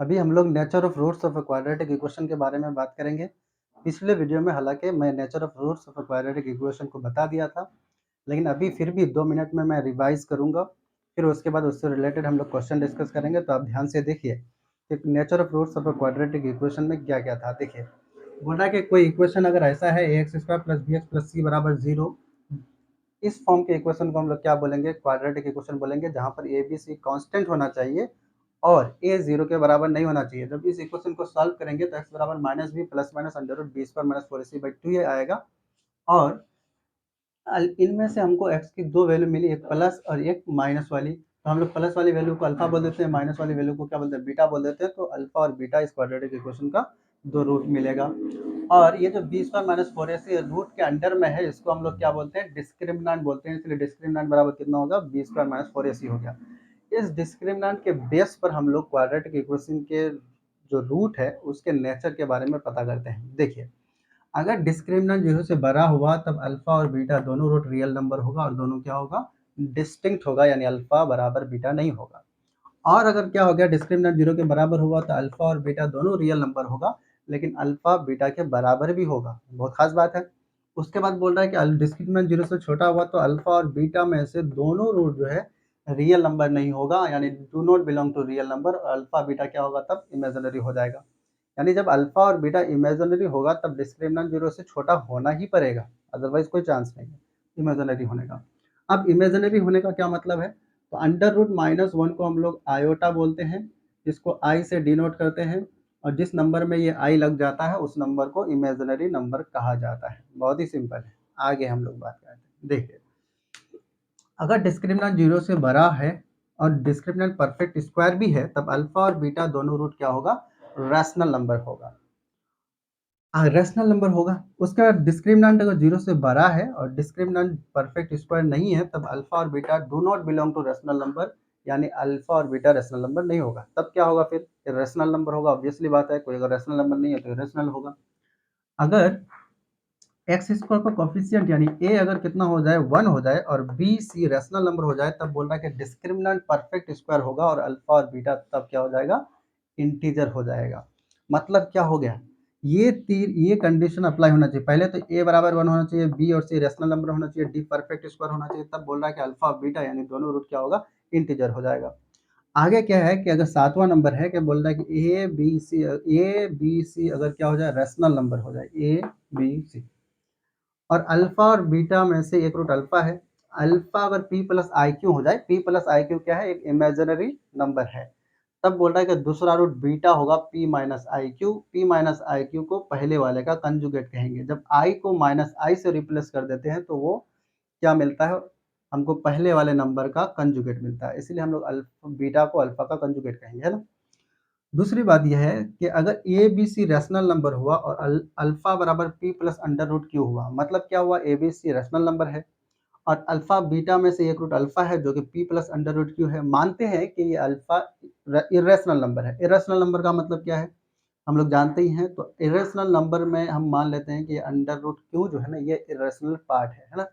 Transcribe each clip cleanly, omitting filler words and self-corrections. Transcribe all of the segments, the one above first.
अभी हम लोग nature of roots of a quadratic equation के बारे में बात करेंगे। पिछले वीडियो में हालांकि मैं nature of roots of a quadratic equation को बता दिया था, लेकिन अभी फिर भी 2 मिनट में मैं रिवाइज करूंगा। फिर उसके बाद उससे रिलेटेड हम लोग क्वेश्चन डिस्कस करेंगे। तो आप ध्यान से देखिए कि nature of roots of a quadratic equation में क्या क्या था। देखिए, बोला कि कोई इक्वेशन अगर ऐसा है a x square plus b x plus c बराबर 0, इस फॉर्म के इक्वेशन को हम लोग क्या बोलेंगे? क्वाड्रेटिक इक्वेशन बोलेंगे, जहां पर ए बी सी कांस्टेंट होना चाहिए और ए 0 के बराबर नहीं होना चाहिए। जब इस इक्वेशन को सॉल्व करेंगे तो x बराबर minus B plus minus under root B square minus 4ac/2 ये आएगा। और इनमें से हमको x की दो वैल्यू मिली, एक प्लस और एक माइनस वाली। तो हम लोग प्लस वाली वैल्यू को अल्फा बोल देते हैं, माइनस वाली वैल्यू को क्या बोलते हैं? बीटा बोल देते हैं। तो अल्फा और बीटा इस क्वाड्रेटिक इक्वेशन का दो रूट मिलेगा। और ये जो B square minus 4ac root के अंडर में है, इसको हम लोग क्या बोलते हैं? डिस्क्रिमिनेंट बोलते हैं। इसलिए डिस्क्रिमिनेंट बराबर कितना होगा? बी स्क्वायर माइनस 4ac हो गया। इस डिस्क्रिमिनेंट के बेस पर हम लोग क्वाड्रेटिक इक्वेशन के जो रूट है उसके नेचर के बारे में पता करते हैं। देखिए, अगर डिस्क्रिमिनेंट 0 से बड़ा हुआ तब अल्फा और बीटा दोनों रूट रियल नंबर होगा और दोनों क्या होगा? डिस्टिंक्ट होगा, यानी अल्फा बराबर बीटा नहीं होगा। और अगर क्या हो गया, डिस्क्रिमिनेंट 0 के बराबर हुआ तो अल्फा और बीटा दोनों रियल नंबर होगा, लेकिन अल्फा बीटा के बराबर भी होगा। बहुत खास बात है। उसके बाद बोल रहा है कि डिस्क्रिमिनेंट 0 से छोटा हुआ तो अल्फा और बीटा में से दोनों रूट जो है रियल नंबर नहीं होगा, यानी do not belong to real number. Alpha beta क्या होगा? तब इमेजिनरी हो जाएगा। यानी जब अल्फा और बीटा इमेजिनरी होगा तब डिस्क्रिमिनेंट 0 से छोटा होना ही पड़ेगा, अदरवाइज कोई चांस नहीं है इमेजिनरी होने का। अब इमेजिनरी होने का क्या मतलब है? तो अंडर रूट माइनस 1 को हम लोग आयोटा बोलते हैं, इसको आई से डिनोट करते हैं, और जिस नंबर में ये आई लग जाता है उस नंबर को इमेजिनरी नंबर कहा जाता है। बहुत ही सिंपल है। आगे हम लोग बात करते हैं। देखिए, अगर डिस्क्रिमिनेंट 0 से बड़ा है और डिस्क्रिमिनेंट परफेक्ट स्क्वायर भी है तब अल्फा और बीटा दोनों रूट क्या होगा? रैशनल नंबर होगा। रैशनल नंबर होगा। उसके बाद डिस्क्रिमिनेंट अगर 0 से बड़ा है और डिस्क्रिमिनेंट परफेक्ट स्क्वायर नहीं है तब अल्फा और beta do not belong to rational number, यानी अल्फा और बीटा रैशनल नंबर नहीं होगा। तब क्या होगा? फिर रैशनल नंबर होगा। ऑब्वियसली बात है, कोई अगर रैशनल नंबर नहीं है तो रैशनल होगा। अगर एक्स स्क्वायर का कोफिशिएंट यानी ए अगर कितना हो जाए? 1 हो जाए और बी सी रैशनल नंबर हो जाए, तब बोल रहा है कि डिस्क्रिमिनेंट परफेक्ट स्क्वायर होगा और अल्फा और बीटा तब क्या हो जाएगा? इंटीजर हो जाएगा। मतलब क्या हो गया? ये कंडीशन अप्लाई होना चाहिए। पहले तो ए बराबर 1 होना चाहिए, बी और सी रैशनल नंबर होना चाहिए, डी परफेक्ट स्क्वायर होना चाहिए। तब बोल रहा है कि अल्फा और बीटा यानी दोनों रूट क्या होगा? इंटीजर हो जाएगा। आगे क्या है कि अगर सातवां नंबर है कि बोल रहा है कि ए बी सी अगर क्या हो जाए? रैशनल नंबर हो जाए, ए बी सी। और अल्फा और बीटा में से एक रूट अल्फा है। अल्फा अगर p प्लस आई क्यू हो जाए, p प्लस आई क्यू क्या है? एक इमेजिनरी नंबर है। तब बोल रहा है कि दूसरा रूट बीटा होगा p minus I Q. p minus I Q को पहले वाले का कंजुगेट कहेंगे। जब i को माइनस आई से रिप्लेस कर देते हैं तो वो क्या मिलता है? हमको पहले वाले नंबर का कंजुगेट मिलता है। इसीलिए हम लोग बीटा को अल्फा का कंजुगेट कहेंगे, है ना। दूसरी बात यह है कि अगर A B C rational number हुआ और अल्फा बराबर P plus under root Q हुआ, मतलब क्या हुआ? A B C rational number है और अल्फा बीटा में से एक रूट अल्फा है जो कि P plus under root Q है। मानते हैं कि ये अल्फा इरेशनल नंबर है। इरेशनल नंबर का मतलब क्या है? हम लोग जानते ही हैं। तो इरेशनल नंबर में हम मान लेते हैं कि अंडर रूट क्यू जो है ना, ये इरेशनल पार्ट है ना।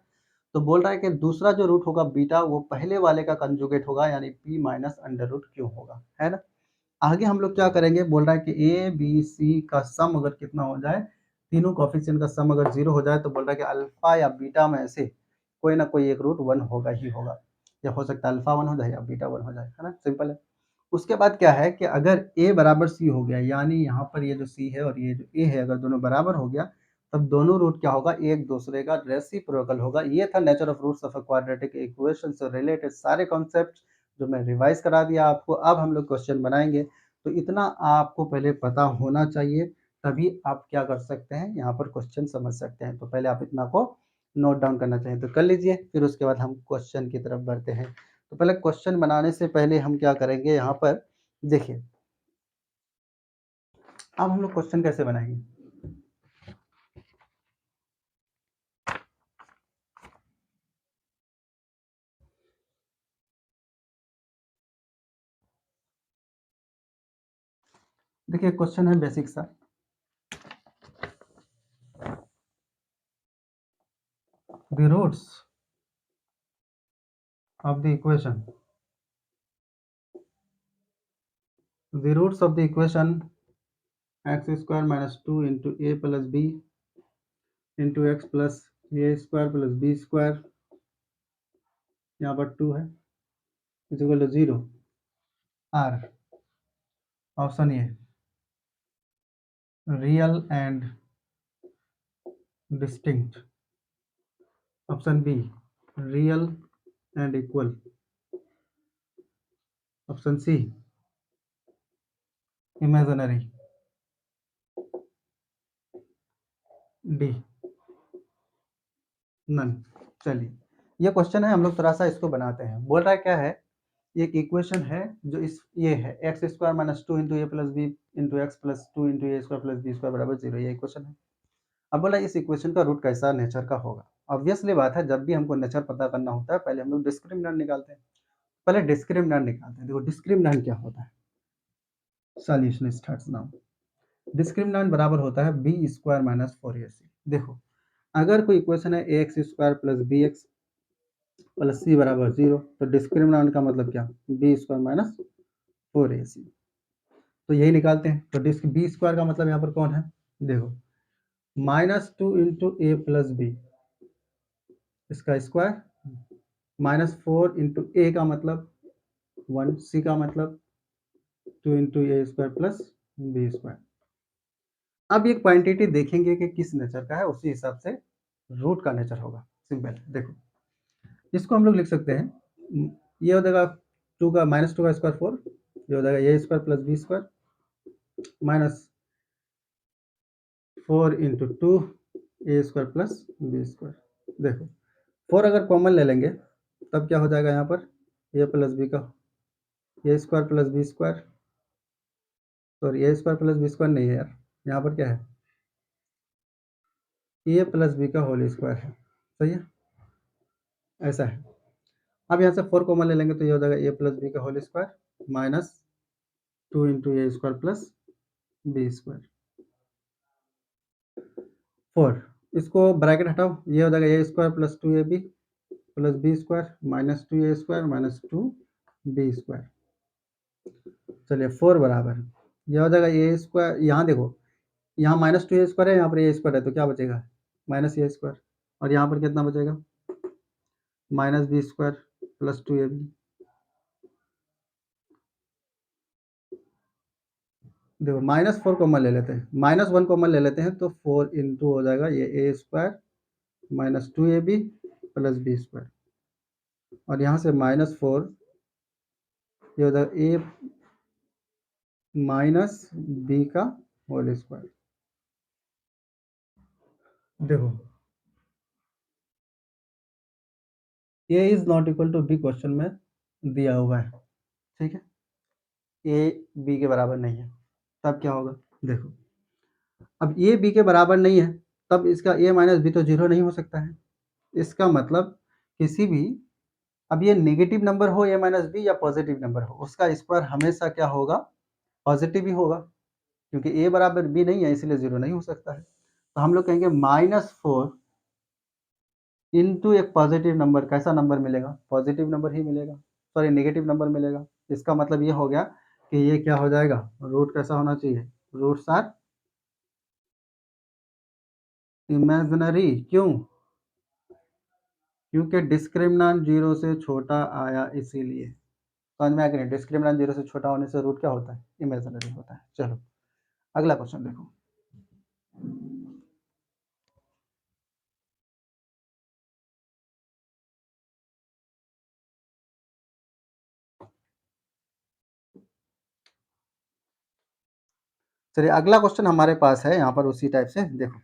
तो बोल रहा है कि दूसरा जो रूट होगा बीटा, वो पहले वाले का कंजुगेट होगा, यानी P minus under root Q होगा, है ना। आगे हम लोग क्या करेंगे? बोल रहा है कि ए बी सी का सम अगर कितना हो जाए, तीनों कोफिशिएंट का सम अगर 0 हो जाए तो बोल रहा है कि अल्फा या बीटा में से कोई ना कोई एक रूट 1 होगा ही होगा। या हो सकता है अल्फा 1 हो जाए या बीटा 1 हो जाए, है ना। सिंपल है। उसके बाद क्या है कि अगर ए बराबर सी हो गया, यानी यहाँ पर ये जो सी है और ये जो ए है अगर दोनों बराबर हो गया, तब दोनों रूट क्या होगा? एक दूसरे का रेसिप्रोकल होगा। ये था nature of roots of a quadratic equation से रिलेटेड सारे कॉन्सेप्ट जो मैं रिवाइज करा दिया आपको। अब हम लोग क्वेश्चन बनाएंगे। तो इतना आपको पहले पता होना चाहिए, तभी आप क्या कर सकते हैं? यहाँ पर क्वेश्चन समझ सकते हैं। तो पहले आप इतना को नोट डाउन करना चाहिए तो कर लीजिए, फिर उसके बाद हम क्वेश्चन की तरफ बढ़ते हैं। तो पहले क्वेश्चन बनाने से पहले हम क्या करेंगे? यहाँ पर देखिए, अब हम लोग क्वेश्चन कैसे बनाएंगे? देखिए, क्वेश्चन है बेसिक सा। The roots of the equation The roots of the equation x square minus 2 into a plus b into x plus a square plus b square, यहाँ पर 2 है, is equal to 0 are option A real and distinct, option B real and equal, option C imaginary, D none. चलिए ये question है, हम लोग थोड़ा सा इसको बनाते हैं। बोल रहा है क्या है, एक इक्वेशन है जो इस ये है x square minus 2 into a plus b into x plus 2 into A square plus b square बराबर 0, ये इक्वेशन है। अब बोला इस इक्वेशन का रूट कैसा नेचर का होगा। ऑब्वियसली बात है, जब भी हमको नेचर पता करना होता है पहले हम लोग डिस्क्रिमिनेंट निकालते हैं। पहले डिस्क्रिमिनेंट निकालते हैं। देखो डिस्क्रिमिनेंट क्या होता है, सॉल्यूशन स्टार्ट्स नाउ। डिस्क्रिमिनेंट बराबर होता है बी स्क्वायर माइनस 4ac। देखो अगर कोई इक्वेशन है a x square plus b x plus c बराबर 0, तो डिस्क्रिमिनेंट का मतलब क्या, बी स्क्वायर माइनस 4ac। तो यही निकालते हैं। तो डिस्क बी स्क्वायर का मतलब यहाँ पर कौन है, देखो -2 इंटू ए प्लस बी इसका स्क्वायर, -4 इंटू ए का मतलब 1, सी का मतलब 2 इंटू ए स्क्वायर प्लस बी स्क्वायर। अब एक क्वांटिटी देखेंगे कि किस नेचर का है, उसी हिसाब से रूट का नेचर होगा। सिंपल, देखो इसको हम लोग लिख सकते हैं, ये हो जाएगा 2 का -2 का स्क्वायर 4, ये हो जाएगा a square plus b square minus 4 into 2 a square plus b square. देखो 4 अगर कॉमन ले लेंगे तब क्या हो जाएगा, यहाँ पर ए प्लस बी का a square plus b square, sorry a square plus b square नहीं है यार, यहाँ पर क्या है ए प्लस बी का होल स्क्वायर है। सही है, ऐसा है। अब यहाँ से 4 कॉमन ले लेंगे तो ये हो जाएगा ए प्लस बी का होल स्क्वायर माइनस 2 इंटू ए स्क्वायर प्लस बी स्क्वायर 4। इसको ब्रैकेट हटाओ, ये हो जाएगा a square plus 2ab plus b square minus 2a square minus 2b square. चलिए 4 बराबर, यह हो जाएगा ए स्क्वायर, यहाँ देखो यहाँ -2a स्क्वायर है, यहाँ पर ए स्क्वायर है, तो क्या बचेगा माइनस ए स्क्वायर, और यहाँ पर कितना बचेगा minus B square plus 2ab। देखो -4 कॉमन ले लेते हैं, -1 कॉमन ले लेते हैं, तो 4 इंटू हो जाएगा ये a square minus 2ab plus b square, और यहाँ से -4 ये हो जाएगा ए माइनस बी का होल स्क्वायर। देखो a is not equal to b question में दिया हुआ है, ठीक है, ए बी के बराबर नहीं है, तब क्या होगा, देखो अब ए बी के बराबर नहीं है, तब इसका ए माइनस बी तो जीरो नहीं हो सकता है। इसका मतलब किसी भी, अब ये नेगेटिव नंबर हो ए माइनस बी या पॉजिटिव नंबर हो, उसका स्क्वायर हमेशा क्या होगा, पॉजिटिव ही होगा, क्योंकि ए बराबर बी नहीं है इसलिए जीरो नहीं हो सकता है। तो हम लोग कहेंगे -4 इंटू एक पॉजिटिव नंबर, कैसा नंबर मिलेगा, पॉजिटिव नंबर ही मिलेगा, सॉरी नेगेटिव नंबर मिलेगा। इसका मतलब ये हो गया कि ये क्या हो जाएगा, रूट कैसा होना चाहिए, रूट्स आर इमेजिनरी। क्यों, क्योंकि डिस्क्रिमिनेंट जीरो से छोटा आया इसीलिए। समझ में आ गया, डिस्क्रिमिनेंट जीरो से छोटा होने से रूट क्या होता है, इमेजिनरी होता है। चलो अगला क्वेश्चन देखो। चलिए अगला क्वेश्चन हमारे पास है यहाँ पर उसी टाइप से, देखो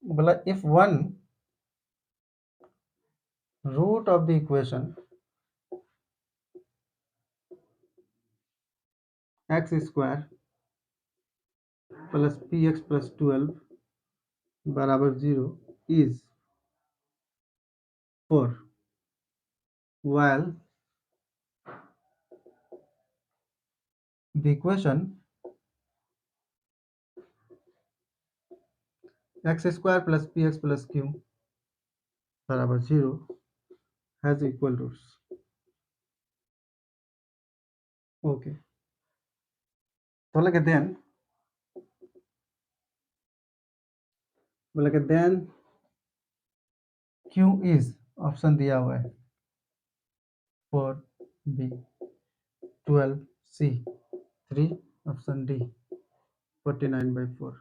बोला if one root of the equation X square plus P x plus 12 बराबर 0 is 4 while the equation X square plus P x plus Q बराबर 0 हैज इक्वल रूट्स। ओके, तो बोला कि देन क्यू इज, ऑप्शन दिया हुआ है 4 B 12 सी 3, option D 49/4।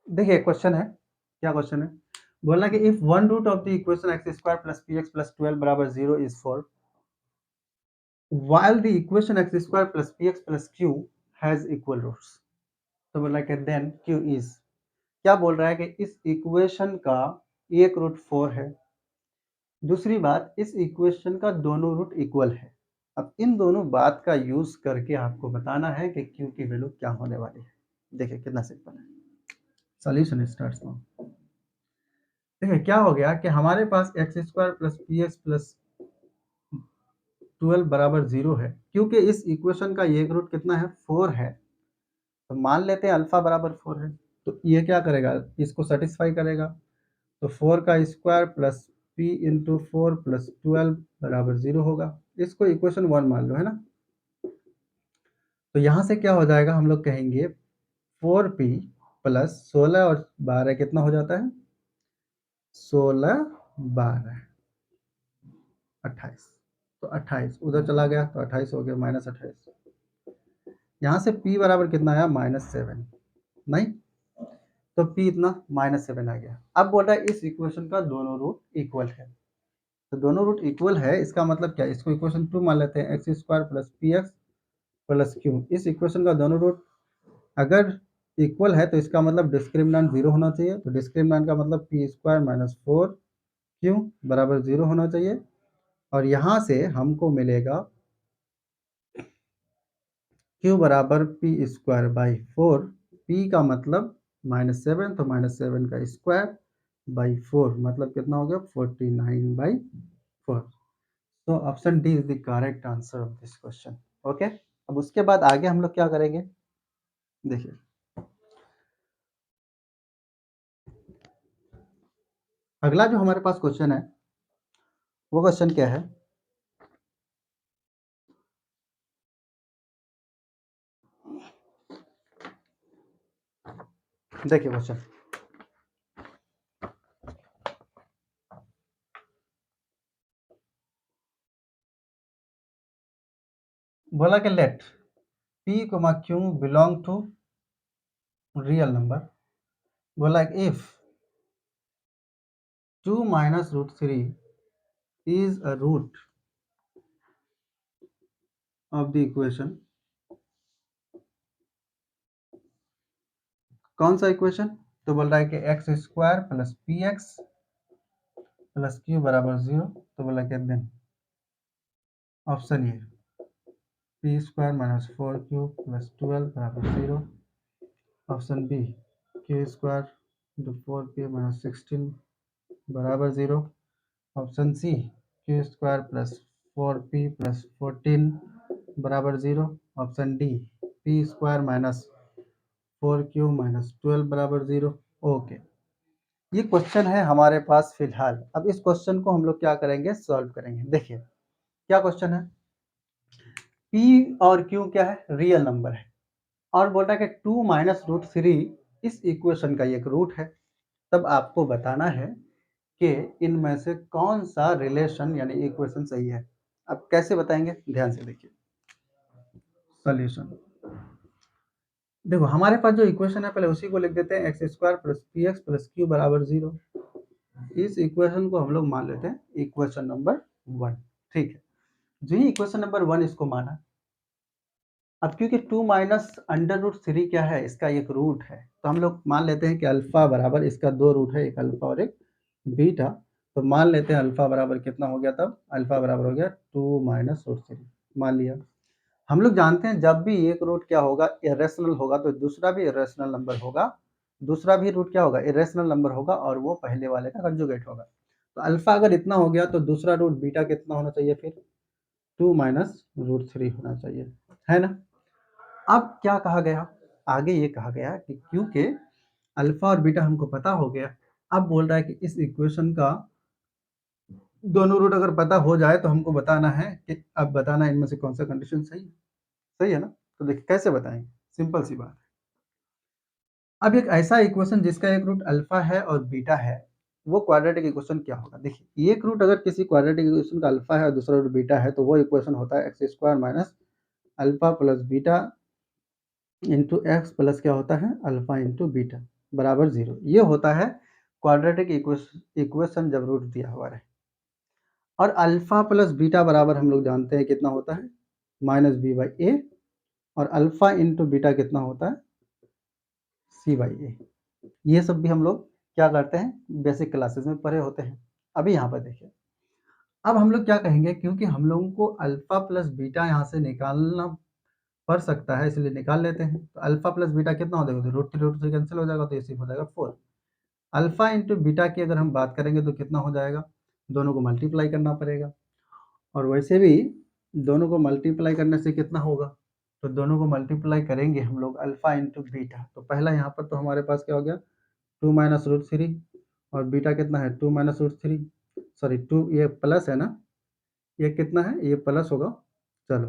देखिए question है, क्या क्वेश्चन है, बोलना कि if one root of the equation X square plus P x plus 12 बराबर 0 is 4, while the equation x square plus px plus q has equal roots। तो बोला कि देन q is, क्या बोल रहा है कि इस इक्वेशन का एक रूट 4 है, दूसरी बात इस इक्वेशन का दोनों रूट इक्वल है। अब इन दोनों बात का यूज करके आपको बताना है कि q की वैल्यू क्या होने वाली है। देखिए कितना सिंपल है, सॉल्यूशन स्टार्ट्स नाउ। देखिए क्या हो गया कि हमारे पास x square plus P x plus 12 बराबर 0 है, क्योंकि इस इक्वेशन का एक रूट कितना है 4 है, तो मान लेते हैं अल्फा बराबर 4 है, तो ये क्या करेगा, इसको सेटिस्फाई करेगा। तो 4 का square plus P into 4 plus 12 बराबर 0 होगा, इसको इक्वेशन 1 मान लो, है ना। तो यहाँ से क्या हो जाएगा, हम लोग कहेंगे 4p प्लस 16 और 12 कितना हो जाता है, 16 12 28, तो 28 उधर चला गया तो 28 हो गया, -28। यहाँ से p बराबर कितना आया, -7, नहीं, तो p इतना -7 आ गया। अब बोल रहा है इस इक्वेशन का दोनों रूट इक्वल है, तो दोनों रूट इक्वल है, इसका मतलब क्या है, इसको इक्वेशन 2 मान लेते हैं, x square plus P x plus Q. इस इक्वेशन का दोनों रूट अगर इक्वल है तो इसका मतलब डिस्क्रिमिनेंट 0 होना चाहिए, तो डिस्क्रिमिनेंट का मतलब पी स्क्वायर माइनस 4 क्यू बराबर 0 होना चाहिए। और यहाँ से हमको मिलेगा क्यू बराबर पी स्क्वायर बाई 4, पी का मतलब -7, तो -7 का स्क्वायर बाई 4 मतलब कितना हो गया, 49/4। तो option D is the correct answer of this question. Okay, अब उसके बाद आगे हम लोग क्या करेंगे, देखिए अगला जो हमारे पास क्वेश्चन है वो क्वेश्चन क्या है, देखिए क्वेश्चन बोला कि let p, q belong to real number. बोला if 2 minus root 3 is a root of the equation, कौन सा इक्वेशन, तो बोल रहा है कि x square plus P x plus Q बराबर 0, तो बोला कि then option a p square minus 4 q plus 12 बराबर 0, option b q square into 4p minus 16 बराबर 0, option c q square plus 4p plus 14 बराबर 0, option D P square minus 4q minus 12 बराबर 0। Okay, ये question है हमारे पास फिलहाल। अब इस क्वेश्चन को हम लोग क्या करेंगे, सॉल्व करेंगे। देखिए क्या क्वेश्चन है, p और q क्या है, रियल नंबर है, और बोल रहा है कि 2 माइनस रूट 3 इस इक्वेशन का एक रूट है। तब आपको बताना है कि इनमें से कौन सा रिलेशन यानी इक्वेशन सही है। अब कैसे बताएंगे, ध्यान से देखिए सॉल्यूशन। देखो हमारे पास जो इक्वेशन है पहले उसी को लिख देते हैं, x square plus P x plus Q बराबर 0। इस इक्वेशन को हम लोग मान लेते हैं इक्वेशन नंबर 1। ठीक है, जो ही इक्वेशन नंबर 1 इसको माना। अब क्योंकि 2 माइनस अंडर रूट 3 क्या है, इसका एक रूट है, तो हम लोग मान लेते हैं कि अल्फा बराबर, इसका दो रूट है, एक अल्फा और एक बीटा। तो मान लेते हैं अल्फा बराबर कितना हो गया, तब अल्फा बराबर हो गया 2 माइनस रूट 3, मान लिया। हम लोग जानते हैं जब भी एक रूट क्या होगा, इरेशनल होगा, तो दूसरा भी इरेशनल नंबर होगा, दूसरा भी रूट क्या होगा, इरेशनल नंबर होगा, और वो पहले वाले का कंजुगेट होगा। तो अल्फा अगर इतना हो गया तो दूसरा रूट बीटा कितना होना चाहिए, फिर 2 माइनस रूट 3 होना चाहिए, है ना। अब क्या कहा गया, आगे ये कहा गया कि क्योंकि अल्फा और बीटा हमको पता हो गया, अब बोल रहा है कि इस इक्वेशन का दोनों रूट अगर पता हो जाए तो हमको बताना है कि अब बताना है इनमें से कौन सा कंडीशन सही है। सही है ना? तो देखिए कैसे बताएंगे, सिंपल सी बात। अब एक ऐसा इक्वेशन जिसका एक रूट अल्फा है और बीटा है, वो क्वाड्रेटिक इक्वेशन क्या होगा? देखिए एक रूट अगर किसी क्वाड्रेटिक इक्वेशन का अल्फा है और दूसरा रूट बीटा है तो वो इक्वेशन होता है x square minus alpha plus beta into x plus क्या होता है अल्फा इंटू बीटा बराबर जीरो। ये होता है क्वाड्रेटिक इक्वेशन जब रूट दिया हुआ रहे। और अल्फा प्लस बीटा बराबर हम लोग जानते हैं कितना होता है माइनस बी बाई ए, और अल्फा इंटू बीटा कितना होता है सी बाई ए। ये सब भी हम लोग क्या करते हैं बेसिक क्लासेस में पढ़े होते हैं। अभी यहाँ पर देखिए, अब हम लोग क्या कहेंगे, क्योंकि हम लोगों को अल्फा प्लस बीटा यहाँ से निकालना पड़ सकता है इसलिए निकाल लेते हैं। तो अल्फा प्लस बीटा कितना हो जाएगा, तो रूट थ्री कैंसिल हो जाएगा तो ये सिर्फ हो जाएगा 4। अल्फा इंटू बीटा की अगर हम बात करेंगे तो कितना हो जाएगा, दोनों को मल्टीप्लाई करना पड़ेगा। और वैसे भी दोनों को मल्टीप्लाई करने से कितना होगा, तो दोनों को मल्टीप्लाई करेंगे हम लोग अल्फा इंटू बीटा। तो पहला यहाँ पर तो हमारे पास क्या हो गया 2 माइनस रूट थ्री, और बीटा कितना है 2 माइनस रूट थ्री, सॉरी 2 ये प्लस है ना, ये कितना है ये प्लस होगा। चलो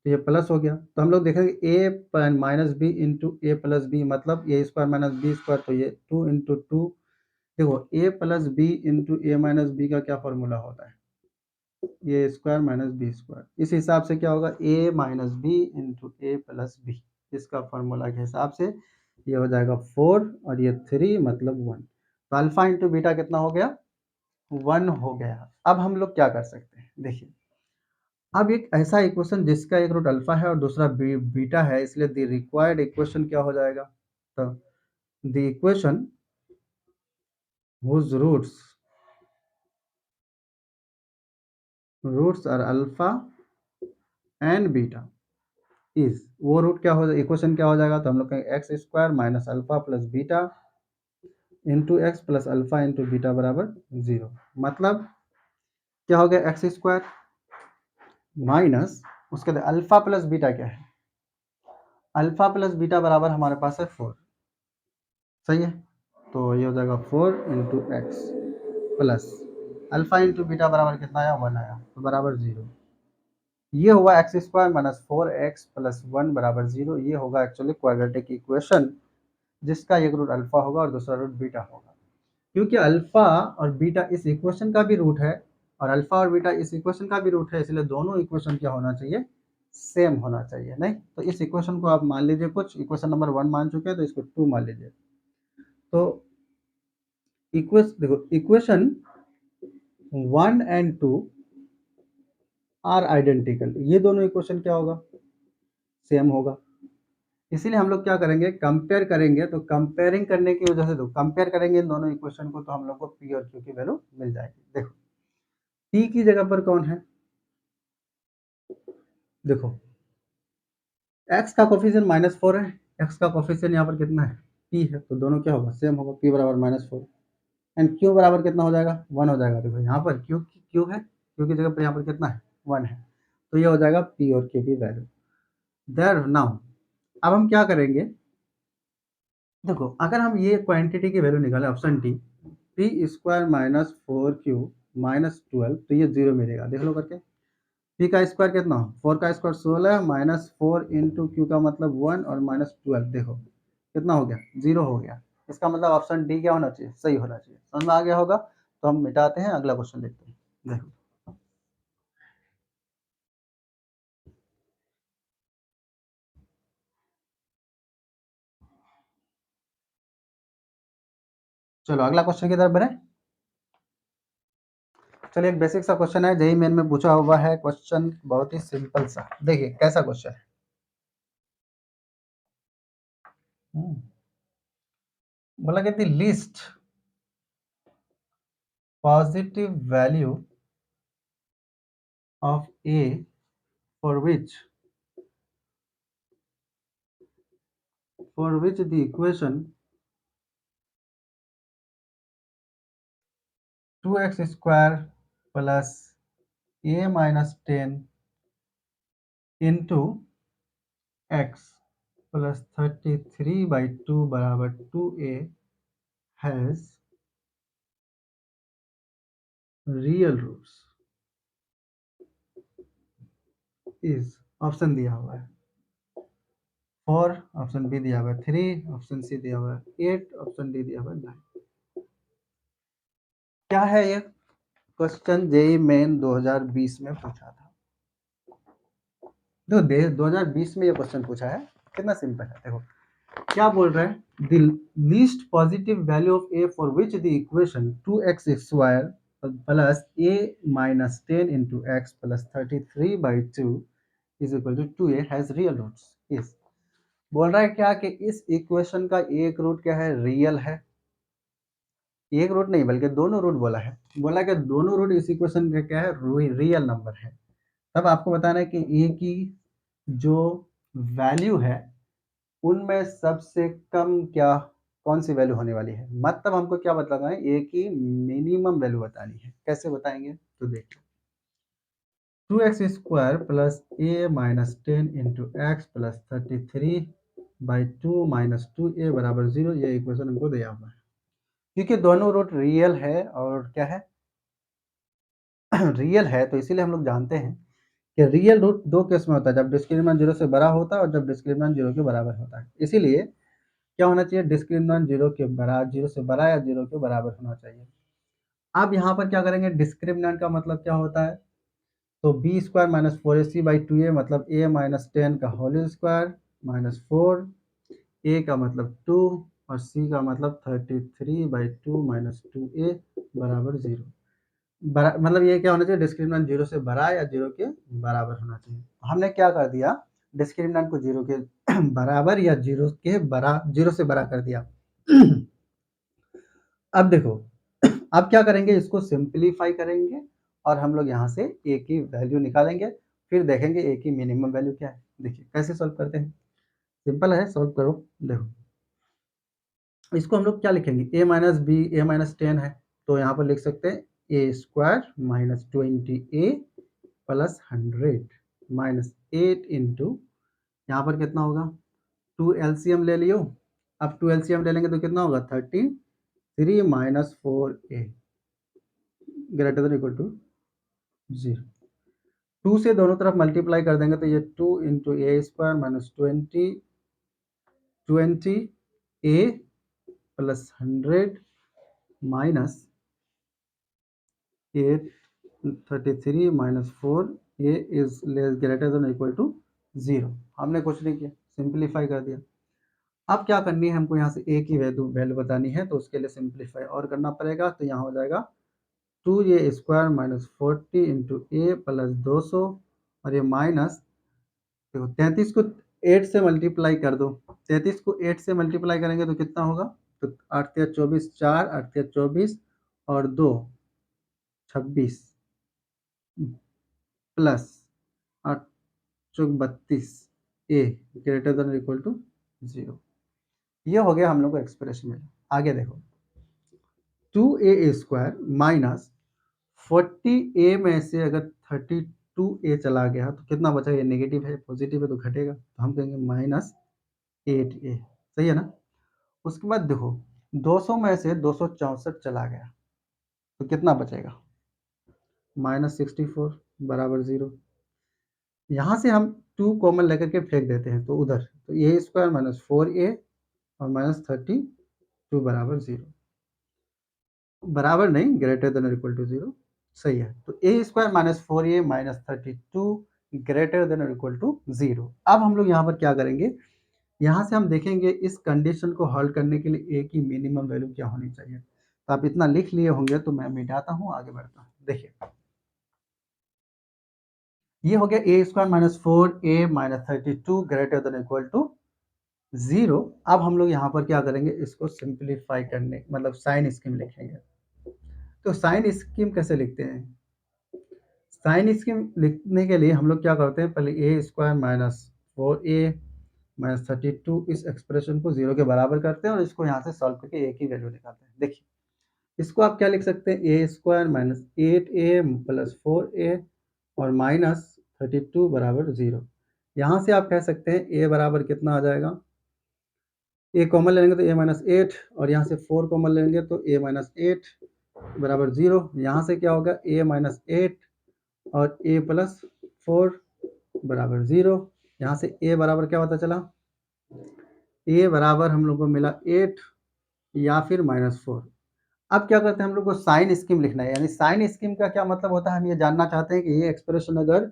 तो ये प्लस हो गया तो हम लोग देखेंगे ए minus B into a plus B मतलब ए स्क्वायर माइनस बी स्क्वायर, तो ये 2 इंटू टू। देखो ए प्लस बी इंटू ए माइनस बी का क्या फॉर्मूला होता है, ए स्क्वायर माइनस बी स्क्वायर। इस हिसाब से क्या होगा ए minus B into a plus B, इसका फॉर्मूला के हिसाब से ये हो जाएगा 4 और ये 3 मतलब 1। तो अल्फा इंटू बीटा कितना हो गया 1 हो गया। अब हम लोग क्या कर सकते हैं देखिए, अब एक ऐसा इक्वेशन जिसका एक रूट अल्फा है और दूसरा बीटा है, इसलिए द रिक्वायर्ड इक्वेशन क्या हो जाएगा, तो the equation whose roots are alpha and beta is, वो रूट क्या हो जाएगा इक्वेशन क्या हो जाएगा, तो हम लोग कहेंगे x square minus alpha plus beta into x plus alpha into beta बराबर जीरो। मतलब क्या हो गया एक्स स्क्वायर माइनस उसके बाद अल्फा प्लस बीटा क्या है, अल्फा प्लस बीटा बराबर हमारे पास है 4। सही है, तो ये हो जाएगा 4 into x plus alpha into beta बराबर कितना आया 1 आया तो बराबर जीरो। ये होगा x square minus 4x plus 1 बराबर जीरो। ये होगा एक्चुअली क्वाड्रेटिक इक्वेशन जिसका एक रूट अल्फा होगा और दूसरा रूट बीटा होगा। क्योंकि अल्फा और बीटा इस इक्वेशन का भी रूट है और अल्फा और बीटा इस इक्वेशन का भी रूट है, इसलिए दोनों इक्वेशन क्या होना चाहिए सेम होना चाहिए। नहीं तो इस इक्वेशन को आप मान लीजिए कुछ इक्वेशन नंबर 1 मान चुके हैं तो इसको 2 मान लीजिए। तो देखो इक्वेशन 1 एंड 2 आर आइडेंटिकल, ये दोनों इक्वेशन क्या होगा सेम होगा। इसीलिए हम लोग क्या करेंगे कंपेयर करेंगे, तो कंपेयरिंग करने की वजह से तो कंपेयर करेंगे इन दोनों इक्वेशन को तो हम लोग को पी और क्यू की वैल्यू मिल जाएगी। देखो पी की जगह पर कौन है, देखो एक्स का कोफिशिएंट -4 है, एक्स का कोफिशिएंट यहाँ पर कितना है पी है, तो दोनों क्या होगा सेम होगा, पी बराबर -4 एंड क्यू बराबर कितना हो जाएगा 1 हो जाएगा। देखो यहाँ पर क्यू है, क्यू की जगह पर यहाँ पर कितना है 1 है, तो ये हो जाएगा पी और क्यू की वैल्यू। देयर नाउ अब हम क्या करेंगे, देखो अगर हम ये क्वांटिटी की वैल्यू निकालें option D P square minus 4 Q minus 12, तो ये जीरो मिलेगा। देख लो करके पी का स्क्वायर कितना 4 का स्क्वायर 16 माइनस 4 इंटू क्यू का मतलब 1 और माइनस 12, देखो कितना हो गया जीरो हो गया। इसका मतलब ऑप्शन डी क्या होना चाहिए सही होना चाहिए। समझ में आ गया होगा, तो हम मिटाते हैं अगला क्वेश्चन देखते हैं। देखो चलो अगला क्वेश्चन की तरफ बढ़े। चलिए एक बेसिक सा क्वेश्चन है जेई मेन में पूछा हुआ है, क्वेश्चन बहुत ही सिंपल सा। देखिए कैसा क्वेश्चन है, बोला कि the list positive value of a for which the equation 2x square plus a minus 10 into x plus 33 by 2 बराबर 2a has real roots is, option दिया हुआ है 4, ऑप्शन बी दिया हुआ है 3, ऑप्शन सी दिया हुआ है 8, ऑप्शन डी दिया हुआ है 9। क्या है ये क्वेश्चन? जेई मेन 2020 में पूछा था। देखो 2020 में ये क्वेश्चन पूछा है, कितना सिंपल है। देखो क्या बोल रहा है, the least positive value of A for which the equation 2x square plus a minus 10 into x plus 33/2 is equal to 2a has real roots is. बोल रहा है क्या कि इस इक्वेशन का एक रूट क्या है, रियल है। एक रूट नहीं बल्कि दोनों रूट बोला है। बोला कि दोनों रूट इस इक्वेशन का क्या है, रियल नंबर है। तब आपको बताना है कि ए की जो वैल्यू है उनमें सबसे कम क्या, कौन सी वैल्यू होने वाली है। मतलब हमको क्या बताना है, ए की मिनिमम वैल्यू बतानी है। कैसे बताएंगे तो देखिए, 2x² plus a minus 10 into x plus 33/2 minus 2a बराबर 0, ये इक्वेशन हमको दिया हुआ है। क्योंकि दोनों रूट रियल है और क्या है रियल है, तो इसीलिए हम लोग जानते हैं कि रियल रूट दो केस में होता है, जब डिस्क्रिमिनेंट 0 से बड़ा होता है और जब डिस्क्रिमिनेंट 0 के बराबर होता है। इसीलिए क्या होना चाहिए, डिस्क्रिमिनेंट 0 के बराबर, 0 से बड़ा या 0 के बराबर होना चाहिए। अब यहाँ पर क्या करेंगे, डिस्क्रिमिनेंट का मतलब क्या होता है, तो बी स्क्वायर माइनस 4ac/2a मतलब a माइनस 10 का होल स्क्वायर माइनस 4, a का मतलब 2 और c का मतलब 33/2 माइनस 2a बराबर 0। मतलब ये क्या होना चाहिए, डिस्क्रिमिनेंट 0 से बड़ा या 0 के बराबर होना चाहिए। हमने क्या कर दिया, डिस्क्रिमिनेंट को 0 के बराबर या 0 से बड़ा कर दिया। अब देखो, अब क्या करेंगे, इसको सिंपलीफाई करेंगे और हम लोग यहाँ से ए की वैल्यू निकालेंगे। फिर देखेंगे ए की मिनिमम वैल्यू क्या है। देखिए कैसे सॉल्व करते हैं, सिंपल है, सॉल्व करो। देखो इसको हम लोग क्या लिखेंगे, a minus b, a minus 10 है तो यहाँ पर लिख सकते हैं a square minus 20a plus 100 minus 8 into, यहाँ पर कितना होगा, 2 एलसीएम ले लियो। अब 2 एलसीएम ले लेंगे तो कितना होगा, 33 minus 4a greater than equal to 0। 2 से दोनों तरफ मल्टीप्लाई कर देंगे तो ये 2 into A square minus 20a plus 100 minus 833 minus 4a is less greater than equal to 0। हमने कुछ नहीं किया, सिंप्लीफाई कर दिया। अब क्या करनी है हमको, यहाँ से a की वैल्यू बतानी है, तो उसके लिए सिंप्लीफाई और करना पड़ेगा। तो यहाँ हो जाएगा 2a square minus 40 into a plus 200 और ये माइनस, देखो 33 को 8 से मल्टीप्लाई कर दो। 33 को 8 से मल्टीप्लाई करेंगे तो कितना होगा, तो 8 या 24, 4 8 या 24 और 2 26 प्लस 8 चौक 32 A greater than equal to 0। ये हो गया हम लोग को एक्सप्रेशन में। आगे देखो, 2a स्क्वायर माइनस 40a में से अगर 32a चला गया तो कितना बचा, ये नेगेटिव है, पॉजिटिव है तो घटेगा, तो हम कहेंगे माइनस 8a। सही है ना। उसके बाद देखो 200 में से 264 चला गया तो कितना बचेगा, माइनस 64 बराबर 0। यहाँ से हम 2 कॉमन लेकर के फेंक देते हैं तो उधर, तो ए स्क्वायर माइनस 4a और माइनस 32 बराबर 0, बराबर नहीं ग्रेटर देन इक्वल टू 0। सही है, तो a square minus 4a minus 32 greater than equal to 0। अब हम लोग यहाँ पर क्या करेंगे, यहाँ से हम देखेंगे इस कंडीशन को हल करने के लिए ए की मिनिमम वैल्यू क्या होनी चाहिए। तो आप इतना लिख लिए होंगे तो मैं मिटाता हूँ, आगे बढ़ता हूँ। देखिए ये हो गया a square minus 4a minus 32 greater than equal to 0। अब हम लोग यहाँ पर क्या करेंगे, इसको सिंप्लीफाई करने मतलब साइन स्कीम लिखेंगे। तो साइन स्कीम कैसे लिखते हैं, साइन स्कीम लिखने के लिए हम लोग क्या करते हैं, पहले ए स्क्वायर माइनस 4a माइनस 32 इस एक्सप्रेशन को 0 के बराबर करते हैं और इसको यहाँ से सॉल्व करके ए की वैल्यू निकालते हैं। देखिए इसको आप क्या लिख सकते हैं, a square minus 8a plus 4a और माइनस 32 बराबर 0। यहाँ से आप कह सकते हैं ए बराबर कितना आ जाएगा, ए कॉमन लेंगे तो ए माइनस 8 और यहाँ से 4 कॉमन लेंगे तो ए माइनस 8 बराबर 0। यहाँ से क्या होगा, a माइनस 8 और a प्लस 4 बराबर 0। यहाँ से a बराबर क्या पता चला, a बराबर हम लोग को मिला 8 या फिर -4। अब क्या करते हैं, हम लोग को साइन स्कीम लिखना है। यानी साइन स्कीम का क्या मतलब होता है, हम ये जानना चाहते हैं कि ये एक्सप्रेशन अगर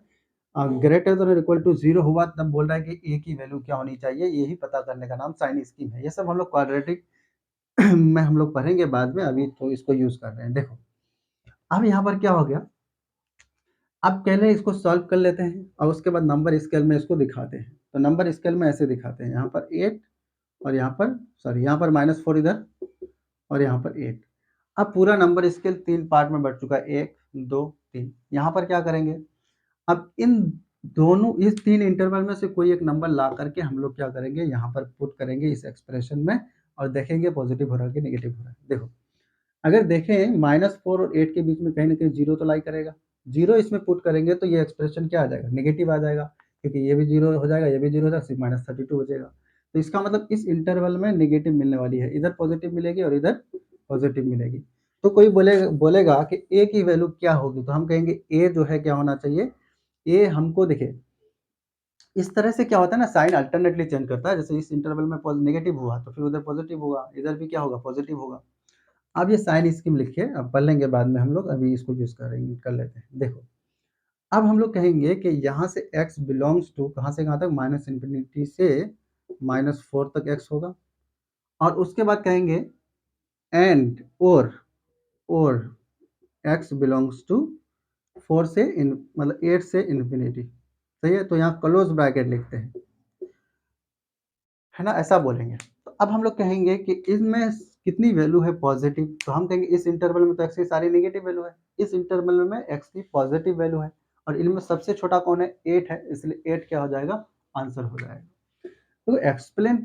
ग्रेटर देन और इक्वल टू 0 हुआ तब बोल रहा है कि a की वैल्यू क्या होनी चाहिए। यही पता करने का नाम साइन स्कीम है। ये सब हम लोग क्वाड्रेटिक में हम लोग पढ़ेंगे बाद में, अभी तो इसको यूज कर रहे हैं। देखो अब यहाँ पर क्या हो गया, अब पहले इसको सॉल्व कर लेते हैं और उसके बाद नंबर स्केल में इसको दिखाते हैं। तो नंबर स्केल में ऐसे दिखाते हैं, यहाँ पर 8 और यहाँ पर सॉरी यहाँ पर -4 इधर और यहाँ पर 8। अब पूरा नंबर स्केल 3 पार्ट में बढ़ चुका है, 1 2 3। यहाँ पर क्या करेंगे, अब इन दोनों इस 3 इंटरवल में से कोई एक नंबर ला करके हम लोग क्या करेंगे, यहाँ पर पुट करेंगे इस एक्सप्रेशन में और देखेंगे पॉजिटिव हो रहा है कि नेगेटिव हो रहा है। देखो अगर देखें -4 और 8 के बीच में कहीं न कहीं 0 तो लाई करेगा। 0 इसमें पुट करेंगे तो ये एक्सप्रेशन क्या आ जाएगा, नेगेटिव आ जाएगा, क्योंकि ये भी 0 हो जाएगा, ये भी 0 हो जाएगा, सिर्फ -32 हो जाएगा। तो इसका मतलब इस इंटरवल में नेगेटिव मिलने वाली है, इधर पॉजिटिव मिलेगी और इधर पॉजिटिव मिलेगी। तो कोई बोलेगा कि a की वैल्यू क्या होगी, तो हम कहेंगे a जो है क्या होना चाहिए, a हमको देखिए इस तरह से क्या होता है ना, साइन अल्टरनेटली चेंज करता है। जैसे इस इंटरवल में नेगेटिव हुआ तो फिर उधर पॉजिटिव होगा, इधर भी क्या होगा, पॉजिटिव होगा। अब ये साइन स्कीम लिखिए, अब पढ़ लेंगे बाद में हम लोग, अभी इसको यूज़ करेंगे, कर लेते हैं। देखो अब हम लोग कहेंगे कि यहाँ से x बिलोंग्स टू कहाँ से कहाँ तक, -इन्फिनिटी से -4 तक x होगा। और उसके बाद कहेंगे एंड और x बिलोंग्स टू 4 से मतलब 8 से इन्फिनिटी। सही है, तो यहाँ क्लोज ब्रैकेट लिखते हैं, है ना, ऐसा बोलेंगे। तो अब हम लोग कहेंगे कि इसमें कितनी वैल्यू है पॉजिटिव, तो हम कहेंगे इस इंटरवल में तो x की सारी नेगेटिव वैल्यू है, इस इंटरवल में x की पॉजिटिव वैल्यू है और इनमें सबसे छोटा कौन है, 8 है, इसलिए 8 क्या हो जाएगा, आंसर हो जाएगा। तो एक्सप्लेन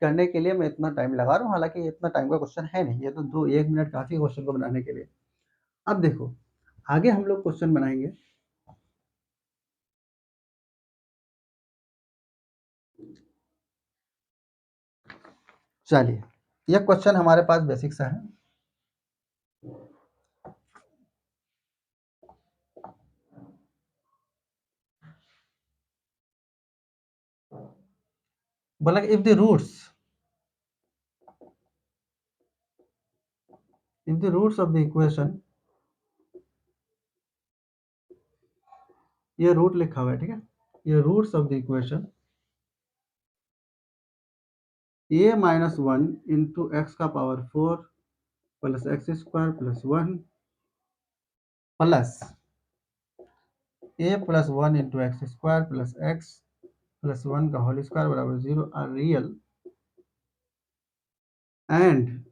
करने के लिए मैं इतना टाइम लगा रहा हूँ, हालांकि ये इतना टाइम का क्वेश्चन है नहीं, ये तो 1 मिनट काफी क्वेश्चन को बनाने के लिए। अब देखो आगे हम लोग क्वेश्चन बनाएंगे। चलिए यह क्वेश्चन हमारे पास बेसिक सा है। बोला if the roots of the equation, ये रूट लिखा हुआ है, ठीक है, ये roots of the equation a minus 1 into x का power 4 plus x square plus 1 plus a plus 1 into x square plus x plus 1 का होल स्क्वायर बराबर 0 are real and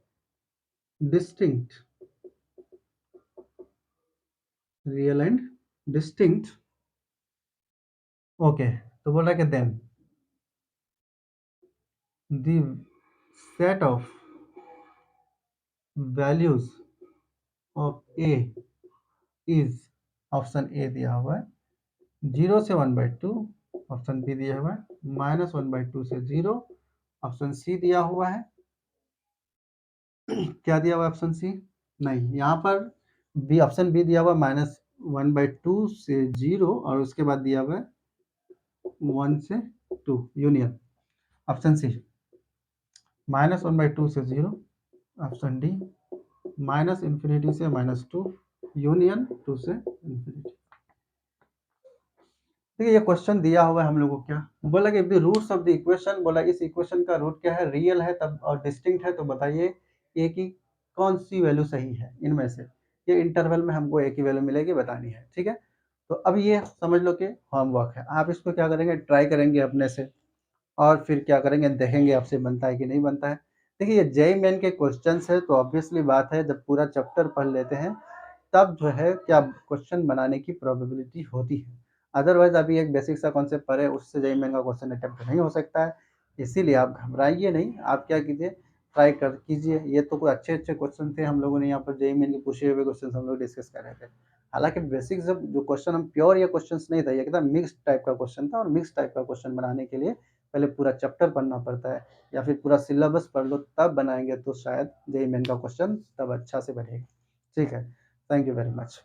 distinct, real and distinct. Okay, तो बोल रहा है कि then the set of values of a is, option A दिया हुआ है 0 से 1/2, ऑप्शन बी दिया हुआ है -1/2 से 0, ऑप्शन सी दिया हुआ है क्या दिया हुआ है ऑप्शन सी, नहीं यहाँ पर बी, ऑप्शन बी दिया हुआ -1/2 से 0 और उसके बाद दिया हुआ है 1 से 2 यूनियन, ऑप्शन सी -1/2 से 0, ऑप्शन डी -इन्फिनिटी से -2 यूनियन 2 से इन्फिनिटी। देखिए ये क्वेश्चन दिया हुआ है हम लोगों को, क्या बोला कि the roots of the equation, बोला इस इक्वेशन का रूट क्या है, रियल है तब और डिस्टिंक्ट है, तो बताइए ए की कौन सी वैल्यू सही है इनमें से। ये इंटरवल में हमको ए की वैल्यू मिलेगी बतानी है, ठीक है। तो अब ये समझ लो कि होमवर्क है, आप इसको क्या करेंगे, ट्राई करेंगे अपने से और फिर क्या करेंगे, देखेंगे आपसे बनता है कि नहीं बनता है। देखिए ये जेईई मेन के क्वेश्चन है, तो ऑब्वियसली बात है जब पूरा चैप्टर पढ़ लेते हैं तब जो है क्या क्वेश्चन बनाने की प्रोबेबिलिटी होती है। अदरवाइज अभी एक बेसिक सा कॉन्सेप्ट पढ़े उससे जेईई मेन का क्वेश्चन अटेम्प्ट नहीं हो सकता है। इसीलिए आप घबराइए नहीं, आप क्या कीजिए, ट्राई कर कीजिए। ये तो कोई अच्छे अच्छे क्वेश्चन थे, हम लोगों ने यहाँ पर जेईई मेन के पूछे हुए क्वेश्चन हम लोग डिस्कस कर रहे थे। हालांकि बेसिक जो क्वेश्चन हम प्योर ये क्वेश्चन नहीं था, ये एकदम मिक्स टाइप का क्वेश्चन था और मिक्स टाइप का क्वेश्चन बनाने के लिए पहले पूरा चैप्टर पढ़ना पड़ता है या फिर पूरा सिलेबस पढ़ लो तब बनाएंगे, तो शायद जेईई मेन का क्वेश्चन तब अच्छा से बनेगा। ठीक है। Thank you very much.